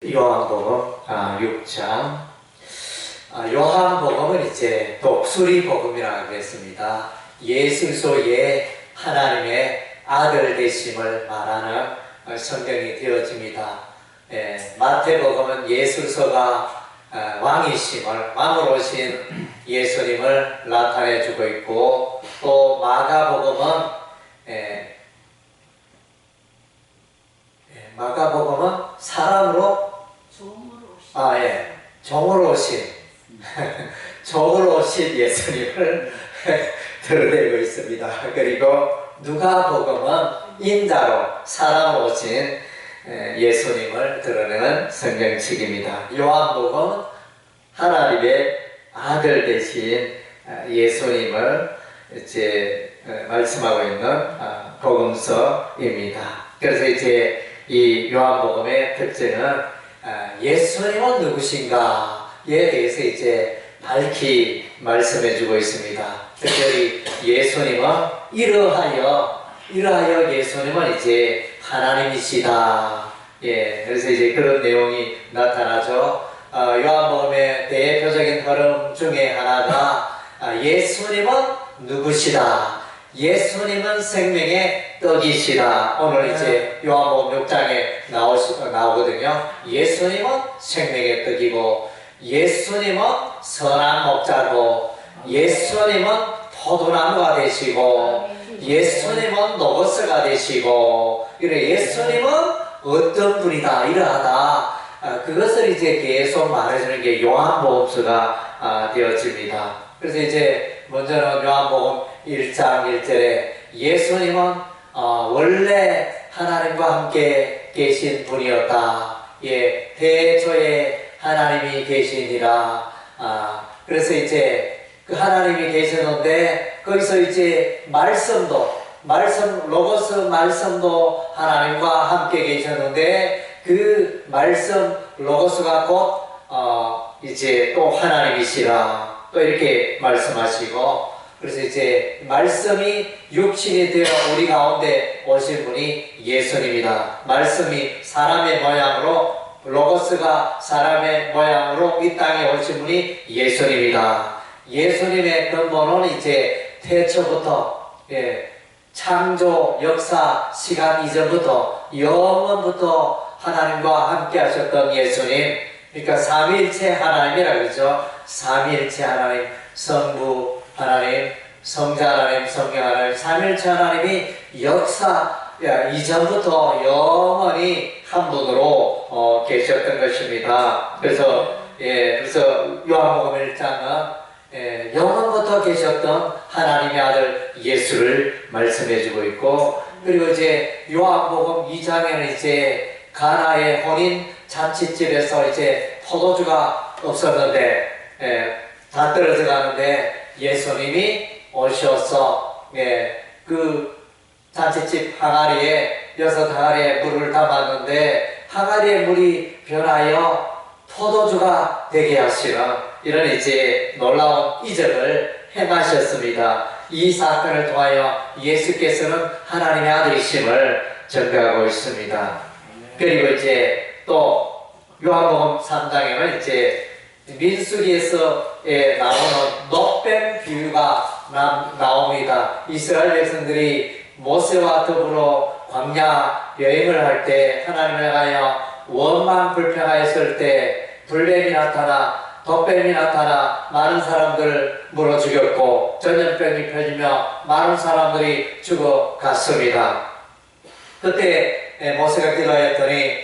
요한복음 6장. 요한복음은 이제 독수리 복음이라고 했습니다. 예수소의 하나님의 아들 되심을 말하는 성경이 되어집니다. 마태복음은 예수소가 왕이심을, 왕으로 오신 예수님을 나타내주고 있고, 또 마가복음은 사람으로 종으로 오신 종으로 오신 예수님을 드러내고 있습니다. 그리고 누가복음은 인자로 사람으로 오신 예수님을 드러내는 성경책입니다. 요한복음은 하나님의 아들 되신 예수님을 이제 말씀하고 있는 복음서입니다. 그래서 이제 이 요한복음의 특징은 예수님은 누구신가에 대해서 이제 밝히 말씀해주고 있습니다. 특별히 예수님은 이러하여 예수님은 이제 하나님이시다. 그래서 이제 그런 내용이 나타나죠. 요한복음의 대표적인 흐름 중에 하나가 예수님은 누구시다. 예수님은 생명의 떡이시다. 오늘 이제 요한복음 6장에 나오거든요. 예수님은 생명의 떡이고, 예수님은 선한 목자고, 예수님은 포도나무가 되시고, 예수님은 노거스가 되시고, 그래 예수님은 어떤 분이다, 이러하다. 그것을 이제 계속 말해주는 게 요한복음서가 되어집니다. 그래서 이제 먼저는 요한복음 1장 1절에 예수님은 원래 하나님과 함께 계신 분이었다. 태초에 하나님이 계시니라. 그래서 이제 그 하나님이 계셨는데 거기서 이제 로고스 말씀도 하나님과 함께 계셨는데 그 말씀 로고스가 곧 이제 또 하나님이시라. 또 이렇게 말씀하시고, 그래서 이제 말씀이 육신이 되어 우리 가운데 오신 분이 예수님이다. 말씀이 사람의 모양으로, 로고스가 사람의 모양으로 이 땅에 오신 분이 예수님이다. 예수님의 근본은 이제 태초부터, 창조, 역사, 시간 이전부터, 영원부터 하나님과 함께 하셨던 예수님. 그러니까 삼위일체 하나님이라 그러죠. 삼위일체 하나님, 성부 하나님, 성자 하나님, 성령 하나님, 삼위일체 하나님이 역사 이전부터 영원히 한 분으로 계셨던 것입니다. 그래서 요한복음 1장은 영원부터 계셨던 하나님의 아들 예수를 말씀해주고 있고, 그리고 이제 요한복음 2장에는 이제 가나의 혼인 잔치집에서 이제 포도주가 없었는데 다 떨어져 가는데 예수님이 오셔서 그 잔치집 항아리에 6항아리에 물을 담았는데 항아리의 물이 변하여 포도주가 되게 하시는 이런 이제 놀라운 이적을 행하셨습니다. 이 사건을 통하여 예수께서는 하나님의 아들이심을 증거하고 있습니다. 그리고 이제 또 요한복음 3장에는 이제 민수기에서 나오는 놋뱀 비유가 나옵니다. 이스라엘 백성들이 모세와 더불어 광야 여행을 할 때 하나님을 향하여 원망 불평하였을 때 불뱀이 나타나 돛뱀이 나타나 많은 사람들을 물어 죽였고 전염병이 퍼지며 많은 사람들이 죽어갔습니다. 그때 모세가 기도하였더니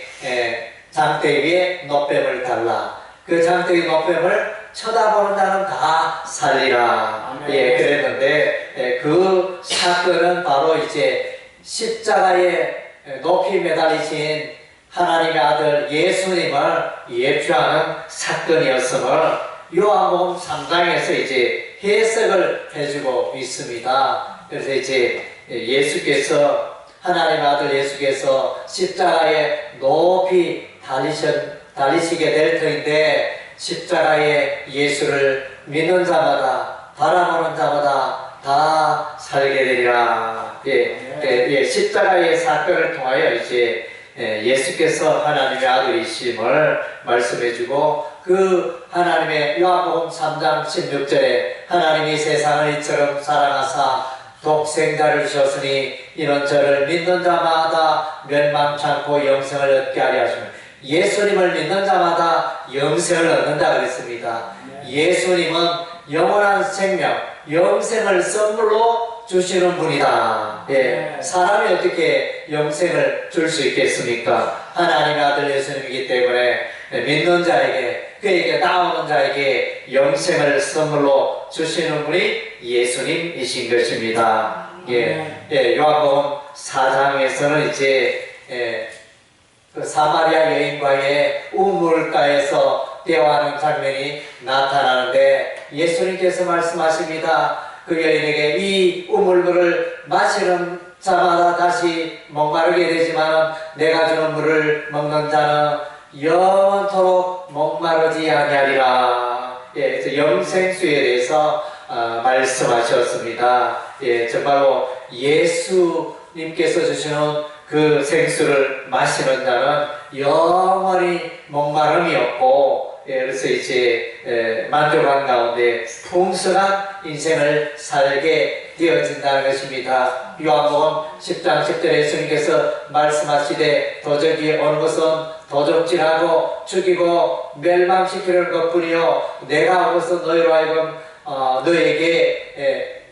장대 위에 놋뱀을 달라. 그 장대 위에 놋뱀을 쳐다보는 자는 다 살리라. 그랬는데 그 사건은 바로 이제 십자가에 높이 매달리신 하나님의 아들 예수님을 예표하는 사건이었음을 요한복음 3장에서 이제 해석을 해주고 있습니다. 그래서 이제 하나님의 아들 예수께서 십자가에 높이 달리시게 될 터인데, 십자가에 예수를 믿는 자마다, 바라보는 자마다 다 살게 되리라. 십자가의 사건을 통하여 이제 예수께서 하나님의 아들이심을 말씀해주고 그 하나님의 요한복음 3장 16절에 하나님이 세상을 이처럼 사랑하사 독생자를 주셨으니 이는 저를 믿는 자마다 멸망치 않고 영생을 얻게 하려 하시며 예수님을 믿는 자마다 영생을 얻는다 그랬습니다. 예수님은 영원한 생명, 영생을 선물로 주시는 분이다. 사람이 어떻게 영생을 줄 수 있겠습니까? 하나님의 아들 예수님이기 때문에 믿는 자에게, 그에게 나오는 자에게 영생을 선물로 주시는 분이 예수님이신 것입니다. 요한복음 4장에서는 이제 그 사마리아 여인과의 우물가에서 대화하는 장면이 나타나는데 예수님께서 말씀하십니다. 그 여인에게 이 우물물을 마시는 자마다 다시 목마르게 되지만 내가 주는 물을 먹는 자는 영원토록 목마르지 아니하리라. 그래서 영생수에 대해서 말씀하셨습니다. 정말로 예수님께서 주시는 그 생수를 마시는 자는 영원히 목마름이 없고, 그래서 이제 만족한 가운데 풍성한 인생을 살게 되어진다는 것입니다. 요한복음 10장 10절에 예수님께서 말씀하시되 도적이 오는 것은 도적질하고 죽이고 멸망시키는 것뿐이요 내가 온 것은 너희로 하여금 너에게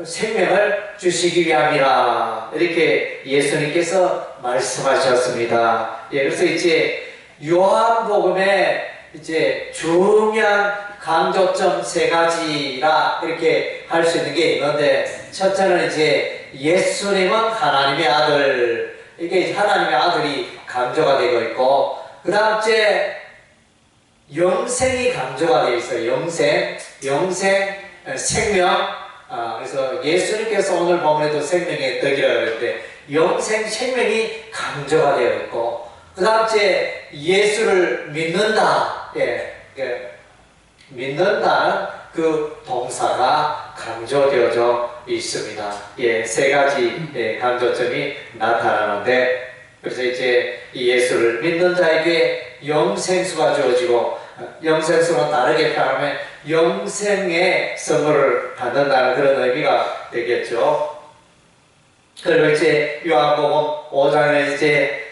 생명을 주시기 위함이라. 이렇게 예수님께서 말씀하셨습니다. 그래서 이제 요한복음의 이제 중요한 강조점 세 가지라 이렇게 할 수 있는 게 있는데, 첫째는 이제 예수님은 하나님의 아들, 이게 하나님의 아들이 강조가 되고 있고, 그 다음째 영생이 강조가 되어 있어요. 영생, 생명. 그래서 예수님께서 오늘 본문에도 생명의 떡이라고 그랬는데 영생, 생명이 강조가 되어 있고, 그 다음째 예수를 믿는다. 믿는다는 그 동사가 강조되어져 있습니다. 세 가지 강조점이 나타나는데, 그래서 이제 이 예수를 믿는 자에게 영생수가 주어지고, 영생수는 다르게 표현하면 영생의 선물을 받는다는 그런 의미가 되겠죠. 그리고 이제 요한복음 5장에 이제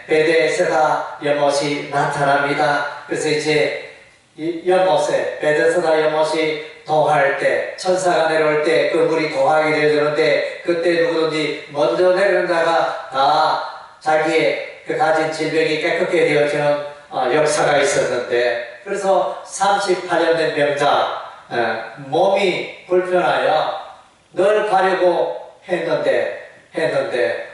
베데스다 연못이 나타납니다. 그래서 이제 이 연못에 베데스다 연못이 동할 때, 천사가 내려올 때 그 물이 동하게 되어지는데, 그때 누구든지 먼저 내려온 자가 다 자기의 그 가진 질병이 깨끗게 되어지는 역사가 있었는데, 그래서 38년 된 병자, 몸이 불편하여 늘 가려고 했는데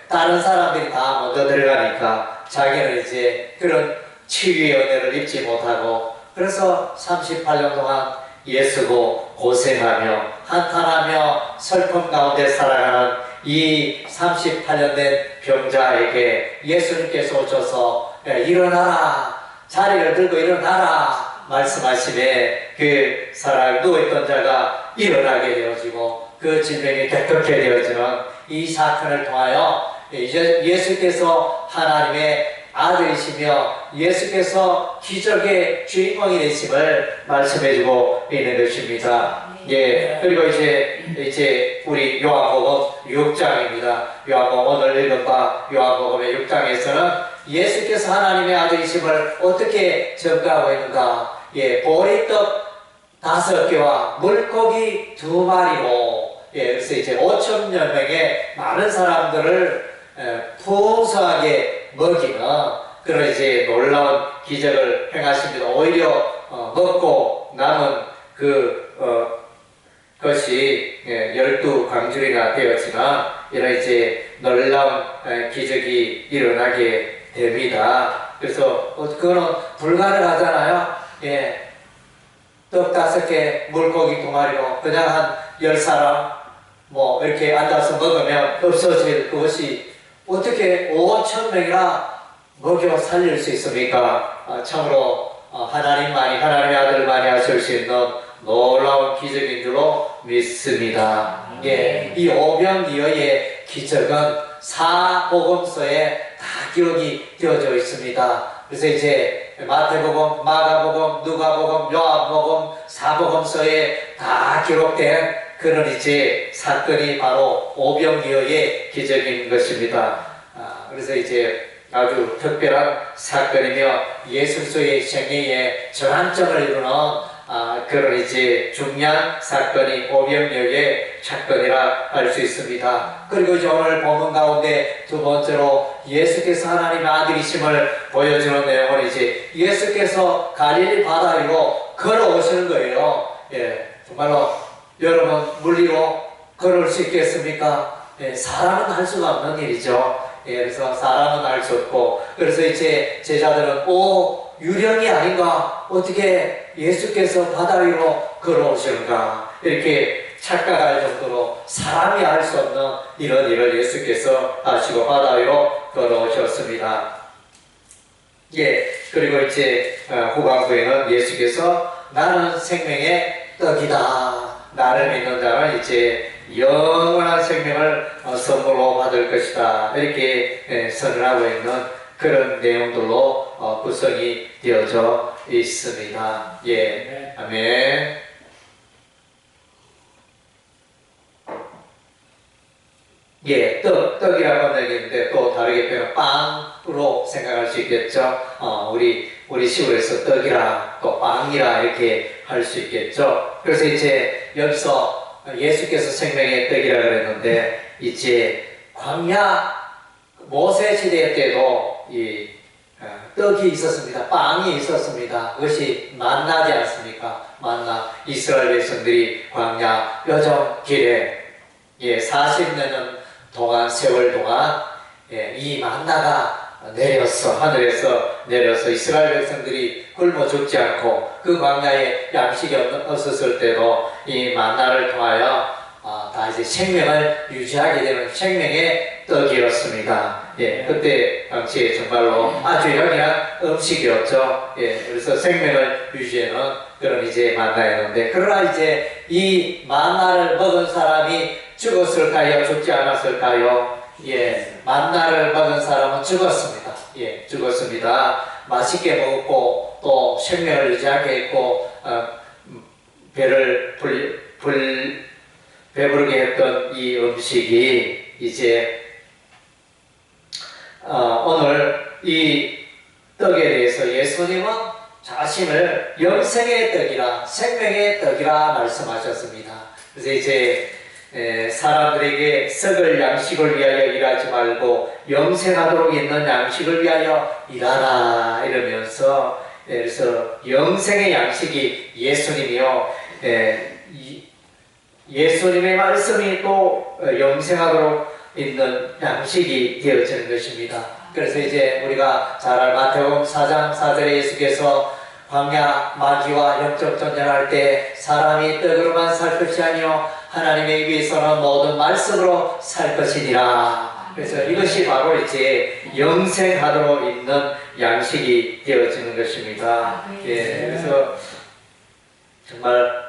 다른 사람들이 다 먼저 들어가니까 자기는 이제 그런 치유의 은혜를 입지 못하고, 그래서 38년 동안 예수고 고생하며 한탄하며 슬픔 가운데 살아가는 이 38년 된 병자에게 예수님께서 오셔서 일어나라, 자리를 들고 일어나라 말씀하시매 그 사람 누워있던 자가 일어나게 되어지고 그 질병이 깨끗게 되어지는 이 사건을 통하여 예수께서 하나님의 아들이시며 예수께서 기적의 주인공이 되심을 말씀해주고 있는 것입니다. 그리고 이제 우리 요한복음 6장입니다. 요한복음 오늘 읽은 바 요한복음의 6장에서는 예수께서 하나님의 아들이심을 어떻게 증거하고 있는가? 보리떡 5개와 물고기 2마리로, 그래서 이제 5천여 명의 많은 사람들을 풍성하게 먹이는 그런 이제 놀라운 기적을 행하십니다. 오히려 먹고 남은 것이 12광줄이나 되었지만 이런 이제 놀라운 기적이 일어나게 됩니다. 그래서 그거는 불가능하잖아요. 떡 5개, 물고기 2마리로 그냥 한 10사람 뭐 이렇게 앉아서 먹으면 없어질 그것이 어떻게 5,000명이나 먹여 살릴 수 있습니까? 참으로 하나님만이, 하나님의 아들만이 하실 수 있는 놀라운 기적인 줄로 믿습니다. 이 오병이어의 기적은 사복음서에 다 기록이 되어져 있습니다. 그래서 이제 마태복음, 마가복음, 누가복음, 요한복음, 사복음서에 다 기록된 그런 이제 사건이 바로 오병이어의 기적인 것입니다. 그래서 이제 아주 특별한 사건이며 예수 그리스도의 생애의 전환점을 이루는 그런 이제 중요한 사건이 오병이어의 사건이라 할 수 있습니다. 그리고 이제 오늘 본문 가운데 두 번째로 예수께서 하나님의 아들이심을 보여주는 내용은 이제 예수께서 갈릴리 바다 위로 걸어오시는 거예요. 예, 정말로 여러분 물리로 걸을 수 있겠습니까? 예, 사람은 할 수가 없는 일이죠. 예, 그래서 사람은 할 수 없고, 그래서 이제 제자들은 유령이 아닌가? 어떻게 예수께서 바다 위로 걸어오시는가? 이렇게 착각할 정도로 사람이 할 수 없는 이런 일을 예수께서 하시고 바다 위로 걸어오셨습니다. 예, 그리고 이제 후반부에는 예수께서 나는 생명의 떡이다. 나를 믿는 자는 이제 영원한 생명을 선물로 받을 것이다. 이렇게 선언하고 있는 그런 내용들로 구성이 되어져 있습니다. 예, 아멘. 예, 떡이라고 하는 얘기인데 또 다르게 표현 빵으로 생각할 수 있겠죠. 우리 시골에서 떡이라 또 빵이라 이렇게 할 수 있겠죠. 그래서 이제 여기서 예수께서 생명의 떡이라 그랬는데 이제 광야 모세 시대 때도 이 떡이 있었습니다. 빵이 있었습니다. 그것이 만나지 않습니까? 만나. 이스라엘 백성들이 광야 여정 길에 40년 동안 세월 동안 이 만나가 하늘에서 내려서 이스라엘 백성들이 굶어 죽지 않고 그 광야에 양식이 없었을 때도 이 만나를 통하여 다 이제 생명을 유지하게 되는 생명의 떡이었습니다. 예, 그때 당시에 정말로 아주 영리한 음식이었죠. 예, 그래서 생명을 유지하는 그런 이제 만나였는데, 그러나 이제 이 만나를 먹은 사람이 죽었을까요? 죽지 않았을까요? 예, 만나를 먹은 사람은 죽었습니다. 예, 죽었습니다. 맛있게 먹었고 또 생명을 유지하게 했고 배를 배부르게 했던 이 음식이 이제 오늘 이 떡에 대해서 예수님은 자신을 영생의 떡이라 생명의 떡이라 말씀하셨습니다. 그래서 이제 사람들에게 썩을 양식을 위하여 일하지 말고 영생하도록 있는 양식을 위하여 일하라 이러면서 그래서 영생의 양식이 예수님이요. 예수님의 말씀이 또 영생하도록 있는 양식이 되어지는 것입니다. 그래서 이제 우리가 잘 알 마태복음 4장 4절에 예수께서 광야 마귀와 영적 전쟁할 때 사람이 떡으로만 살 것이 아니요 하나님의 입에서는 모든 말씀으로 살 것이니라. 그래서 이것이 바로 이제 영생하도록 있는 양식이 되어지는 것입니다. 예, 그래서 정말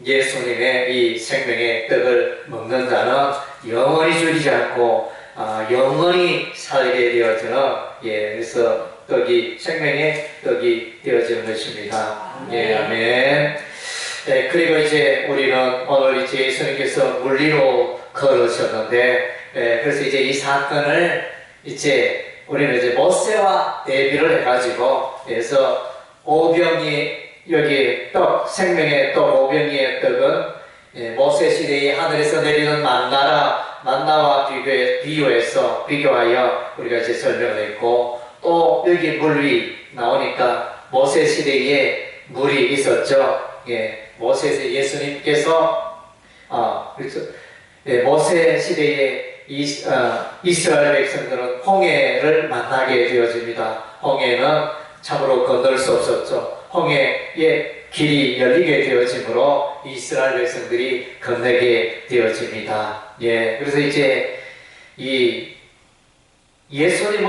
예수님의 이 생명의 떡을 먹는 자는 영원히 줄이지 않고 영원히 살게 되어지는 그래서 떡이 생명의 떡이 되어지는 것입니다. 예, 아멘. 그리고 이제 우리는 오늘 이제 예수님께서 물리로 걸으셨는데 그래서 이제 이 사건을 이제 우리는 이제 모세와 대비를 해가지고 그래서 오병이 여기 떡 생명의 떡 오병이의 떡은 모세 시대에 하늘에서 내리는 만나와 비교하여 우리가 이제 설명을 했고 또 여기 물 위 나오니까 모세 시대에 물이 있었죠. 모세 예수님께서 모세 시대에 이스라엘 백성들은 홍해를 만나게 되어집니다. 홍해는 참으로 건널 수 없었죠. 홍해의 길이 열리게 되어지므로 이스라엘 백성들이 건너게 되어집니다. 그래서 이제 이 예수님은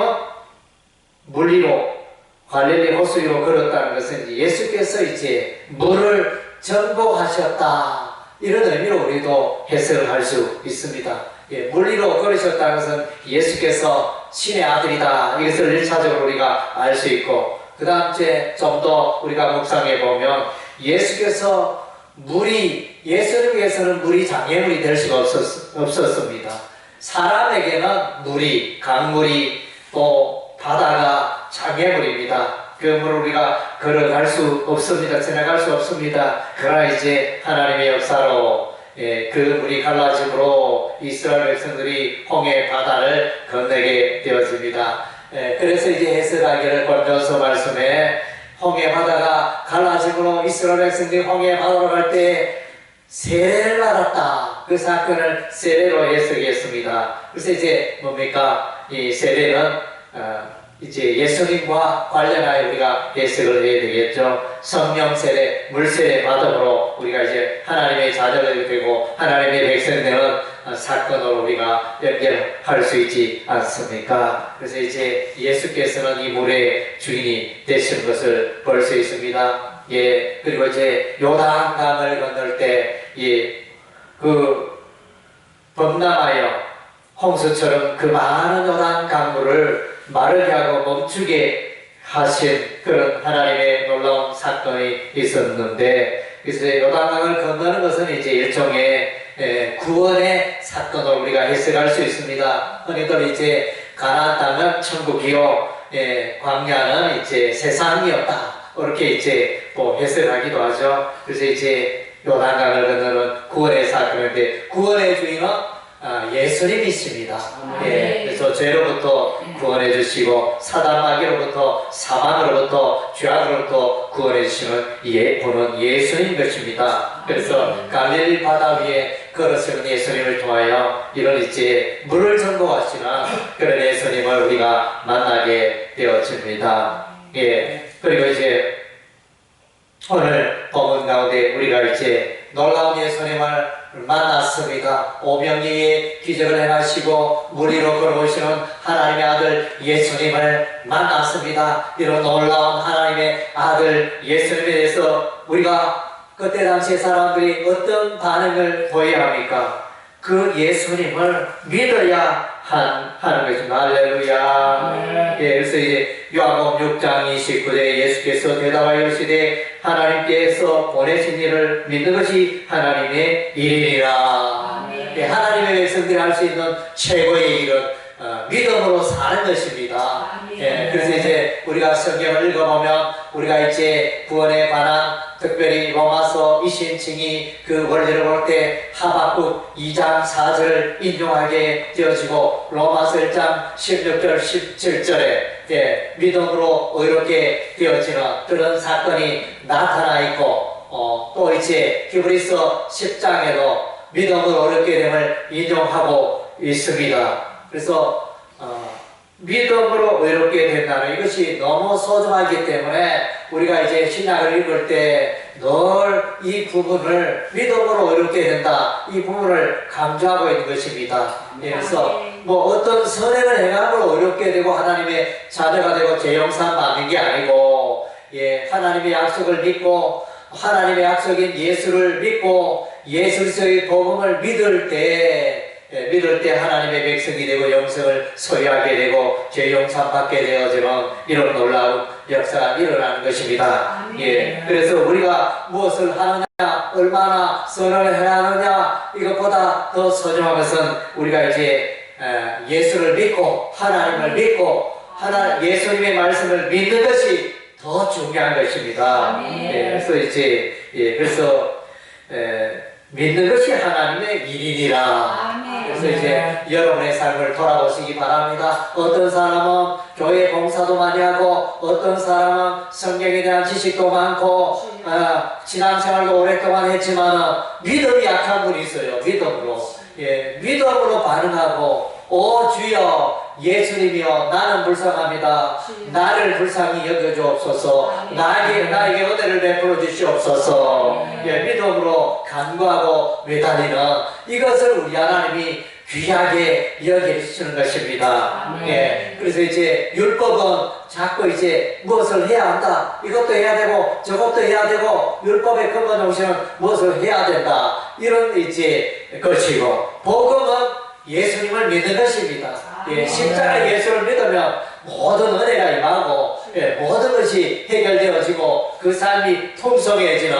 물 위로 갈릴리 호수 위로 걸었다는 것은 예수께서 이제 물을 전복하셨다 이런 의미로 우리도 해석을 할 수 있습니다. 물 위로 걸으셨다는 것은 예수께서 신의 아들이다. 이것을 1차적으로 우리가 알 수 있고, 그 다음 이제 좀 더 우리가 묵상해 보면 예수께서 예수를 위해서는 물이 장애물이 될 수가 없었습니다. 사람에게는 물이, 강물이 또 바다가 장애물입니다. 그 물을 우리가 걸어갈 수 없습니다. 지나갈 수 없습니다. 그러나 이제 하나님의 역사로 그 물이 갈라짐으로 이스라엘 백성들이 홍해 바다를 건너게 되어집니다. 그래서 이제 해석하기를 권면서 말씀에 홍해 바다가 갈라짐으로 이스라엘 백성들이 홍해 바다로 갈 때 세례를 받았다. 그 사건을 세례로 해석했습니다. 그래서 이제 뭡니까? 이 세례는 이제 예수님과 관련하여 우리가 해석을 해야 되겠죠. 성령 세례, 물 세례 받음으로 우리가 이제 하나님의 자녀가 되고 하나님의 백성이 되는 사건으로 우리가 연결할 수 있지 않습니까? 그래서 이제 예수께서는 이 물의 주인이 되신 것을 볼 수 있습니다. 예, 그리고 이제 요단강을 건널 때, 범람하여 홍수처럼 그 많은 요단 강물을 마르게 하고 멈추게 하신 그런 하나님의 놀라운 사건이 있었는데, 그래서 요단강을 건너는 것은 이제 일종의 구원의 사건으로 우리가 해석할 수 있습니다. 흔히들 이제 가나안 땅은 천국이요, 광야는 이제 세상이었다. 이렇게 이제 또 해석하기도 하죠. 그래서 이제 요단강을 건너는 구원의 사건인데, 구원의 주인은 예수님이십니다. 그래서 죄로부터 구원해 주시고 사단 마귀로부터 사망으로부터 죄악으로부터 구원해 주시는 분은 예수님 것입니다. 그래서 갈릴리 바다 위에 걸으시는 예수님을 통하여 이런 이제 물을 전도하시는 그런 예수님을 우리가 만나게 되어집니다. 그리고 이제 오늘 본문 가운데 우리가 이제 놀라운 예수님을 만났습니다. 오병이의 기적을 행하시고 물 위로 걸어오시는 하나님의 아들 예수님을 만났습니다. 이런 놀라운 하나님의 아들 예수님에 대해서 우리가 그때 당시 사람들이 어떤 반응을 보여야 합니까? 그 예수님을 믿어야 하는 것입니다. 할렐루야. 그래서 이제 요한복음 6장 29절에 예수께서 대답하여 이르시되 하나님께서 보내신 이를 믿는 것이 하나님의 일이니라. 하나님의 백성들이 할 수 있는 최고의 일은 믿음으로 사는 것입니다. 그래서 이제 우리가 성경을 읽어보면 우리가 이제 구원에 관한 특별히 로마서 20층이 그 원리를 볼 때 하박국 2장 4절을 인용하게 되어지고 로마서 1장 16절 17절에 믿음으로 의롭게 되어지는 그런 사건이 나타나 있고 또 이제 히브리서 10장에도 믿음으로 의롭게 됨을 인용하고 있습니다. 그래서 믿음으로 의롭게 된다는 이것이 너무 소중하기 때문에 우리가 이제 신약을 읽을 때 늘 이 부분을 믿음으로 의롭게 된다 이 부분을 강조하고 있는 것입니다. 그래서 뭐 어떤 선행을 행함으로 의롭게 되고 하나님의 자녀가 되고 죄용산 받는 게 아니고 하나님의 약속을 믿고 하나님의 약속인 예수를 믿고 예수 그리스도의 복음을 믿을 때 하나님의 백성이 되고 영생을 소유하게 되고 죄 용산 받게 되어지는 이런 놀라운 역사가 일어나는 것입니다. 그래서 우리가 무엇을 하느냐, 얼마나 선을 해야 하느냐 이것보다 더 소중한 것은 우리가 이제 예수를 믿고 하나님을 믿고 예수님의 말씀을 믿는 것이 더 중요한 것입니다. 그래서 이제 믿는 것이 하나님의 일이니라. 그래서 이제 여러분의 삶을 돌아보시기 바랍니다. 어떤 사람은 교회 봉사도 많이 하고 어떤 사람은 성경에 대한 지식도 많고 신앙생활도 오랫동안 했지만 믿음이 약한 분이 있어요. 믿음으로 반응하고 오 주여 예수님이여 나는 불쌍합니다. 나를 불쌍히 여겨주옵소서. 나에게 은혜를 베풀어 주시옵소서. 믿음으로 간구하고 매달리는 이것을 우리 하나님이 귀하게 여겨주시는 것입니다. 그래서 이제 율법은 자꾸 이제 무엇을 해야 한다. 이것도 해야 되고 저것도 해야 되고 율법에 근거해 오시는 무엇을 해야 된다. 이런 이제 것이고 복음은 예수님을 믿는 것입니다. 예, 십자가 예수를 믿으면 모든 은혜가 임하고 예, 모든 것이 해결되어지고 그 삶이 풍성해지는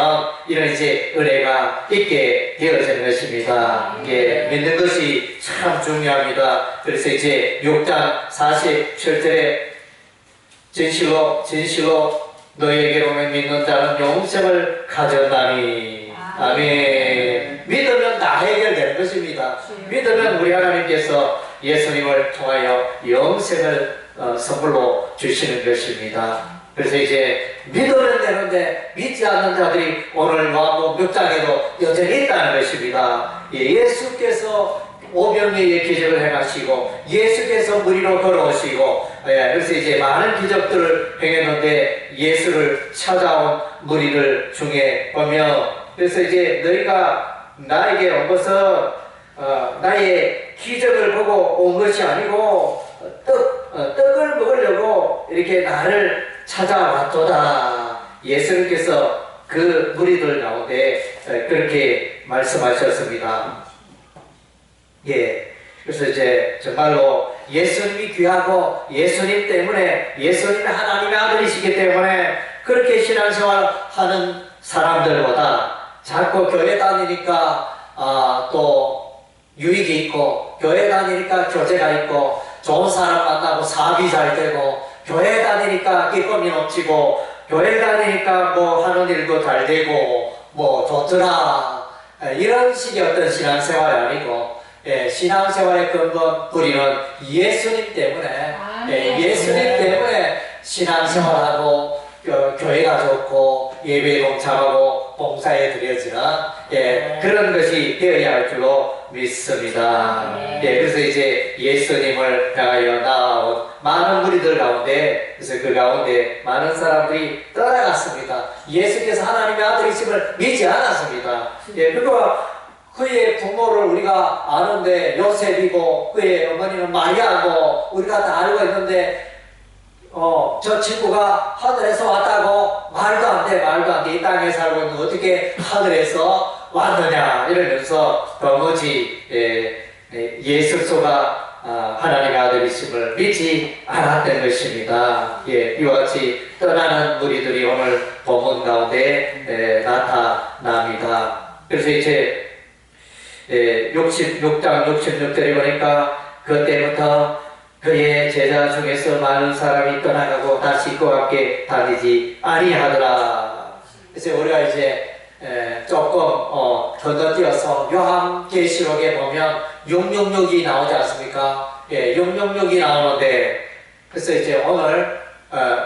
이런 이제 은혜가 있게 되어지는 것입니다. 예, 믿는 것이 참 중요합니다. 그래서 이제 6장 47절에 진실로 너희에게 오면 믿는 자는 영생을 가졌나니. 아멘. 믿으면 다 해결되는 것입니다. 믿으면 우리 하나님께서 예수님을 통하여 영생을 선물로 주시는 것입니다. 그래서 이제 믿으면 되는데 믿지 않는 자들이 오늘 요한복음 6장에도 여전히 있다는 것입니다. 예수께서 오병이의 기적을 행하시고 예수께서 무리로 걸어오시고 그래서 이제 많은 기적들을 행했는데 예수를 찾아온 무리들 중에 보면 그래서 이제 너희가 나에게 온 것은 나의 기적을 보고 온 것이 아니고 떡을 먹으려고 이렇게 나를 찾아왔도다. 예수님께서 그 무리들 가운데 그렇게 말씀하셨습니다. 예. 그래서 이제 정말로 예수님이 귀하고 예수님 때문에 예수님이 하나님의 아들이시기 때문에 그렇게 신앙생활 하는 사람들보다 자꾸 교회 다니니까 또 유익이 있고 교회 다니니까 교제가 있고 좋은 사람 만나고 사업이 잘 되고 교회 다니니까 기쁨이 넘치고 교회 다니니까 뭐 하는 일도 잘 되고 뭐 좋더라 이런 식의 어떤 신앙생활이 아니고 신앙생활의 근본 뿌리는 예수님 때문에 예수님 때문에 신앙생활하고 교회가 좋고 예배에 동참하고 봉사에 드려지는 그런 것이 되어야 할 줄로 믿습니다. 그래서 이제 예수님을 향하여 나아온 많은 무리들 가운데 그래서 그 가운데 많은 사람들이 떠나갔습니다. 예수께서 하나님의 아들이심을 믿지 않았습니다. 그리고 그의 부모를 우리가 아는데 요셉이고 그의 어머니는 마리아고 우리가 다 알고 있는데 저 친구가 하늘에서 왔다고 말도 안 돼. 이 땅에 살고 있는데 어떻게 하늘에서 왔느냐 이러면서 도무지 예수가 하나님의 아들이심을 믿지 않았던 것입니다. 이와 같이 떠나는 무리들이 오늘 본문 가운데 나타납니다. 그래서 이제 66장 66절에 보니까 그때부터 그의 제자 중에서 많은 사람이 떠나가고 다시 그와 함께 다니지 아니하더라. 그래서 우리가 이제 조금 건너뛰어서 요한계시록에 보면 666이 나오지 않습니까? 666이 나오는데 그래서 이제 오늘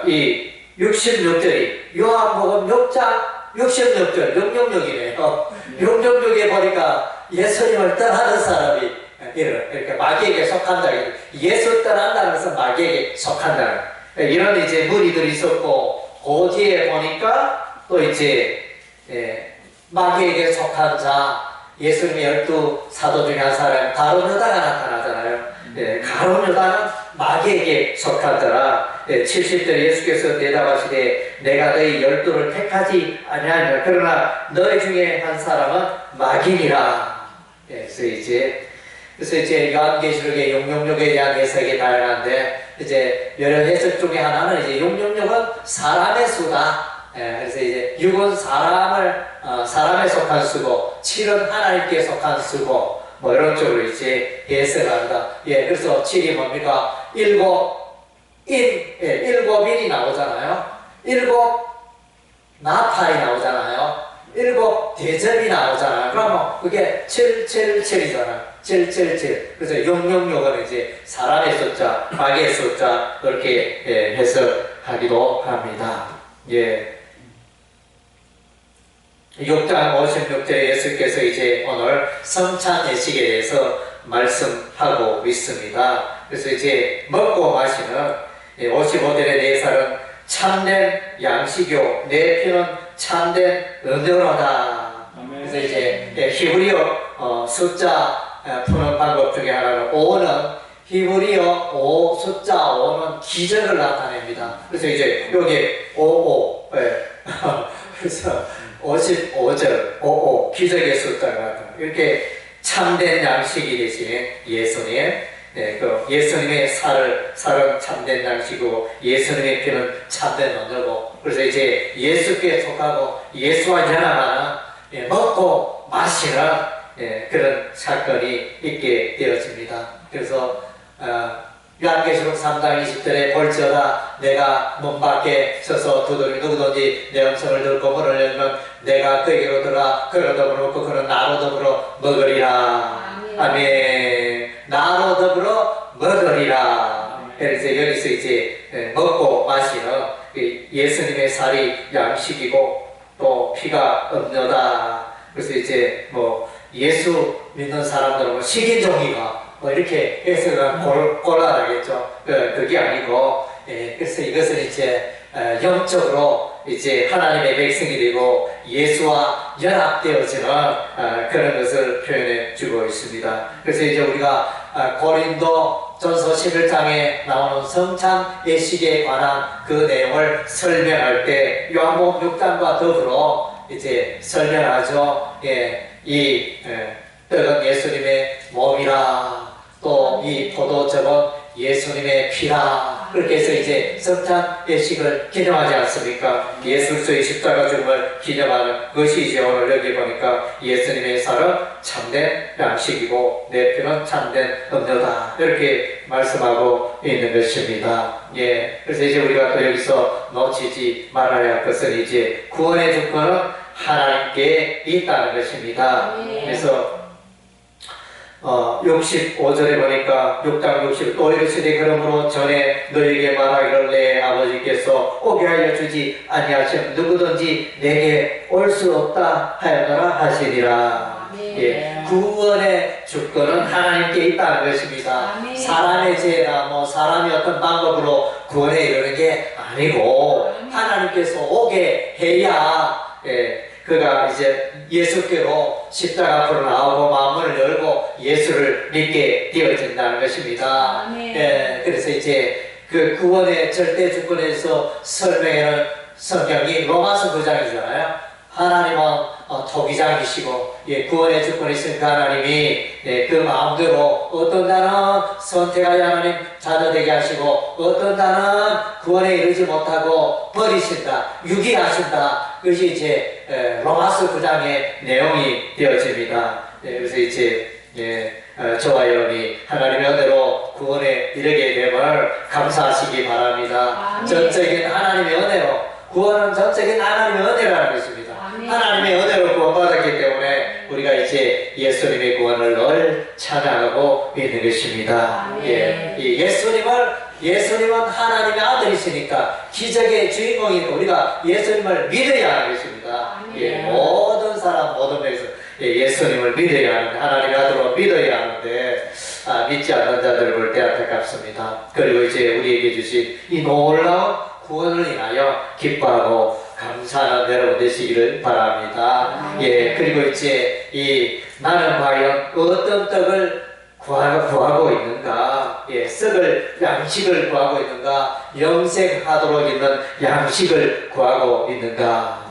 이 66절이 요한복음 6장 66절 666이네요. 666에 보니까 예수님을 떠나는 사람이 이렇게 마귀에게 속한다. 예수 떠난다는 것은 마귀에게 속한다. 이런 이제 무리들이 있었고, 그 뒤에 보니까 또 이제, 마귀에게 속한 자, 예수님의 12사도 중에 한 사람, 가룟 유다가 나타나잖아요. 가룟 유다는 마귀에게 속한 자라. 70절 예수께서 대답하시되, 내가 너희 12를 택하지 아니하니라. 그러나 너희 중에 한 사람은 마귀니라. 그래서 이제 요한계시록의 666에 대한 해석이 다양한데 이제 여러 해석 중에 하나는 이제 666은 사람의 수다. 그래서 이제 6은 사람에 속한 수고 7은 하나님께 속한 수고 뭐 이런 쪽으로 이제 해석을 합니다. 그래서 7이 뭡니까? 일곱인이 나오잖아요. 일곱 나팔이 나오잖아요. 일곱 대접이 나오잖아요. 그러면 그게 777이잖아요. 777. 그래서 666은 이제 사람의 숫자, 마귀의 숫자, 그렇게 해석하기도 합니다. 6장 56절에 예수께서 이제 오늘 성찬 예식에 대해서 말씀하고 있습니다. 그래서 이제 먹고 마시는 55절의 네 살은 참된 양식이요, 내 피는 참된 음료로다. 그래서 이제 히브리어 숫자 푸는 방법 중에 하나는 5는 히브리어 5 숫자 5는 기적을 나타냅니다. 그래서 이제 여기 55 그래서 55절 55 기적의 숫자가 나타나 이렇게 참된 양식이 되신 예수님 그 예수님의 살은 참된 양식이고 예수님의 피는 참된 언어고, 그래서 이제 예수께 속하고 예수와 연합하는 먹고 마시는 그런 사건이 있게 되어집니다. 그래서 요한계시록 3장 20절에 볼지어다 내가 문 밖에 서서 두드리 누구든지 내 음성을 듣고 문을 열면 내가 그에게로 들어가 그로 더불어 먹고 그는 나로 더불어 먹으리라. 아멘. 나로 더불어 먹으리라. 그래서 여기서 이제 먹고 마시는 예수님의 살이 양식이고 또 피가 음료다. 그래서 이제 뭐 예수 믿는 사람들은 식인종이가 이렇게 해석은 곤란하겠죠. 그게 아니고, 그래서 이것은 이제 영적으로 이제 하나님의 백성이 되고 예수와 연합되어지는 그런 것을 표현해 주고 있습니다. 그래서 이제 우리가 고린도 전서 11장에 나오는 성찬 예식에 관한 그 내용을 설명할 때 요한복음 6장과 더불어 이제 설명하죠. 이 떡은 예수님의 몸이라, 또 이 포도즙은 예수님의 피라. 그렇게 해서 이제 성찬 예식을 기념하지 않습니까? 예수 그리스도의 십자가 죽음을 기념하는 것이 이제 오늘 여기 보니까 예수님의 살은 참된 양식이고 내 피는 참된 음료다, 이렇게 말씀하고 있는 것입니다. 그래서 이제 우리가 또 여기서 놓치지 말아야 할 것은 이제 구원의 주권은 하나님께 있다는 것입니다. 그래서 65절에 보니까 6장 60 또 이르시되 그러므로 전에 너에게 말하기를 내 아버지께서 오게 하여 주지 아니하시면 누구든지 내게 올 수 없다 하였노라 하시니라. 구원의 주권은 하나님께 있다는 것입니다. 사람의 죄나 뭐 사람이 어떤 방법으로 구원에 이르는 게 아니고 하나님께서 오게 해야 그가 이제 예수께로 십자가 앞으로 나오고 마음을 열고 예수를 믿게 되어진다는 것입니다. 그래서 이제 그 구원의 절대 주권에서 설명하는 성경이 로마서 9장이잖아요. 하나님은 토기장이시고 구원의 주권이 있으니까 하나님이 그 마음대로 어떤 자는 선택하여 하나님 자녀 되게 하시고 어떤 자는 구원에 이르지 못하고 버리신다, 유기하신다. 그것이 이제 로마서 9장의 내용이 되어집니다. 그래서 이제 저와 여러분이 하나님의 은혜로 구원에 이르게 됨을 감사하시기 바랍니다. 전적인 하나님의 은혜로, 구원은 전적인 하나님의 은혜라는 것입니다. 하나님의 은혜로 구원받았기 때문에 우리가 이제 예수님의 구원을 늘 찬양하고 있는 것입니다. 예수님은 하나님의 아들이시니까 기적의 주인공이니까 우리가 예수님을 믿어야 하는 것입니다. 모든 사람 모든 명에서 예수님을 믿어야 하는데, 하나님의 아들로 믿어야 하는데 믿지 않는 자들을 볼 때 안타깝습니다. 그리고 이제 우리에게 주신 이 놀라운 구원을 인하여 기뻐하고 감사하는 여러분 되시기를 바랍니다. 그리고 이제 나는 과연 어떤 떡을 구하고 있는가? 썩을 양식을 구하고 있는가? 영생하도록 있는 양식을 구하고 있는가?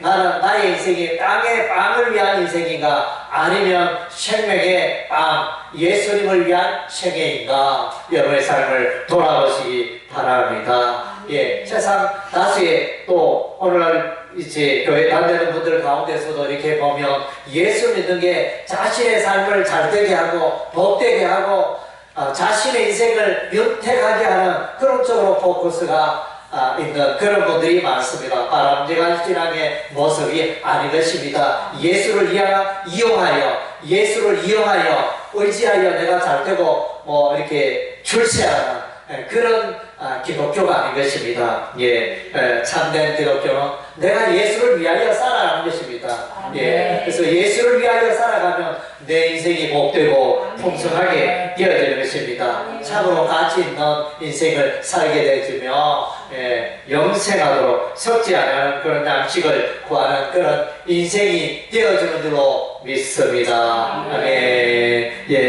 나의 인생이 땅의 빵을 위한 인생인가? 아니면 생명의 빵, 예수님을 위한 생애인가? 여러분의 삶을 돌아보시기 바랍니다. 세상 다수의 또 오늘날 이제 교회 다니는 분들 가운데서도 이렇게 보면 예수 믿는 게 자신의 삶을 잘되게 하고 복되게 하고 자신의 인생을 윤택하게 하는 그런 쪽으로 포커스가 있는 그런 분들이 많습니다. 바람직한 신앙의 모습이 아닌 것입니다. 예수를 이용하여 의지하여 내가 잘되고 뭐 이렇게 출세하는 그런 기독교가 아닌 것입니다. 참된 기독교는 내가 예수를 위하여 살아가는 것입니다. 그래서 예수를 위하여 살아가면 내 인생이 복되고 풍성하게 되어지는 것입니다. 참으로 가치 있는 인생을 살게 되어지며 영생하도록 썩지 않는 그런 양식을 구하는 그런 인생이 되어지는 줄로 믿습니다. 아멘.